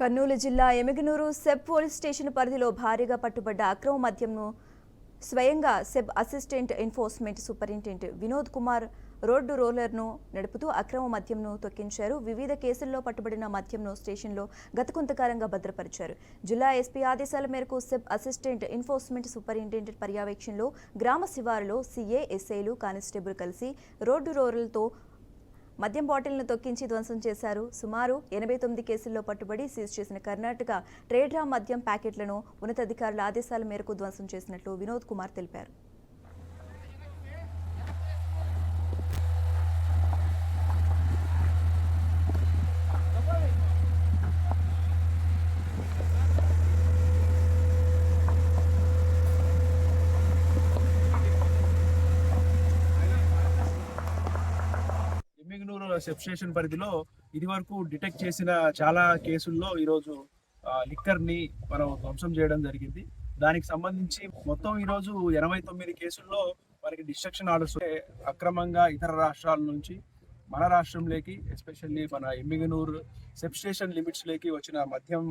కర్నూలు జిల్లా Yemmiganur SEB police station పరిధిలో భారీగా పట్టుబడ్డ అక్రమ మద్యంను స్వయంగా SEB assistant enforcement superintendent Vinod Kumar road రోలర్ను నడుపుతూ అక్రమ మద్యంను తొక్కించారు. వివిధ కేసుల్లో పట్టుబడిన మద్యంను స్టేషన్లో గత కొంతకాలంగా భద్రపరిచారు. జిల్లా ఎస్పీ ఆదేశాల మేరకు సెబ్ అసిస్టెంట్ ఎన్ఫోర్స్మెంట్ సూపరింటెండెంట్ పర్యవేక్షణలో గ్రామ శివారులో సీఏ, ఎస్ఐలు, కానిస్టేబుల్ కలిసి రోడ్డు రోలర్లతో మద్యం బాటిల్ను తొక్కించి ధ్వంసం చేశారు. సుమారు 89 కేసుల్లో పట్టుబడి సీజ్ చేసిన కర్ణాటక ట్రేడ్రా మద్యం ప్యాకెట్లను ఉన్నతాధికారుల ఆదేశాల మేరకు ధ్వంసం చేసినట్లు వినోద్ కుమార్ తెలిపారు. ఎమిగనూరు సబ్ స్టేషన్ పరిధిలో ఇది వరకు డిటెక్ట్ చేసిన చాలా కేసుల్లో ఈరోజు లిక్కర్ ని మనం ధ్వంసం చేయడం జరిగింది. దానికి సంబంధించి మొత్తం ఈరోజు 89 కేసుల్లో మనకి డిస్ట్రక్షన్ ఆర్డర్స్ అక్రమంగా ఇతర రాష్ట్రాల నుంచి మన రాష్ట్రంలోకి, ఎస్పెషల్లీ మన ఎమిగనూరు సబ్ స్టేషన్ లిమిట్స్ లోకి వచ్చిన మద్యం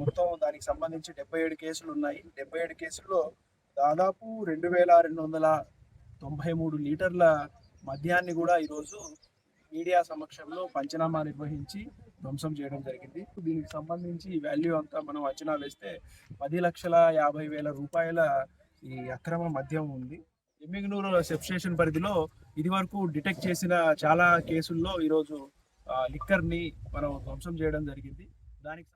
మొత్తం దానికి సంబంధించి 77 కేసులు ఉన్నాయి. 77 కేసుల్లో దాదాపు 2293 లీటర్ల మద్యాన్ని కూడా ఈరోజు మీడియా సమక్షంలో పంచనామా నిర్వహించి ధ్వంసం చేయడం జరిగింది. దీనికి సంబంధించి వాల్యూ అంతా మనం అంచనా వేస్తే 10,50,000 రూపాయల ఈ అక్రమ మద్యం ఉంది. ఎమిగనూరు సబ్ స్టేషన్ పరిధిలో ఇది వరకు డిటెక్ట్ చేసిన చాలా కేసుల్లో ఈరోజు లిక్కర్ ని మనం ధ్వంసం చేయడం జరిగింది. దానికి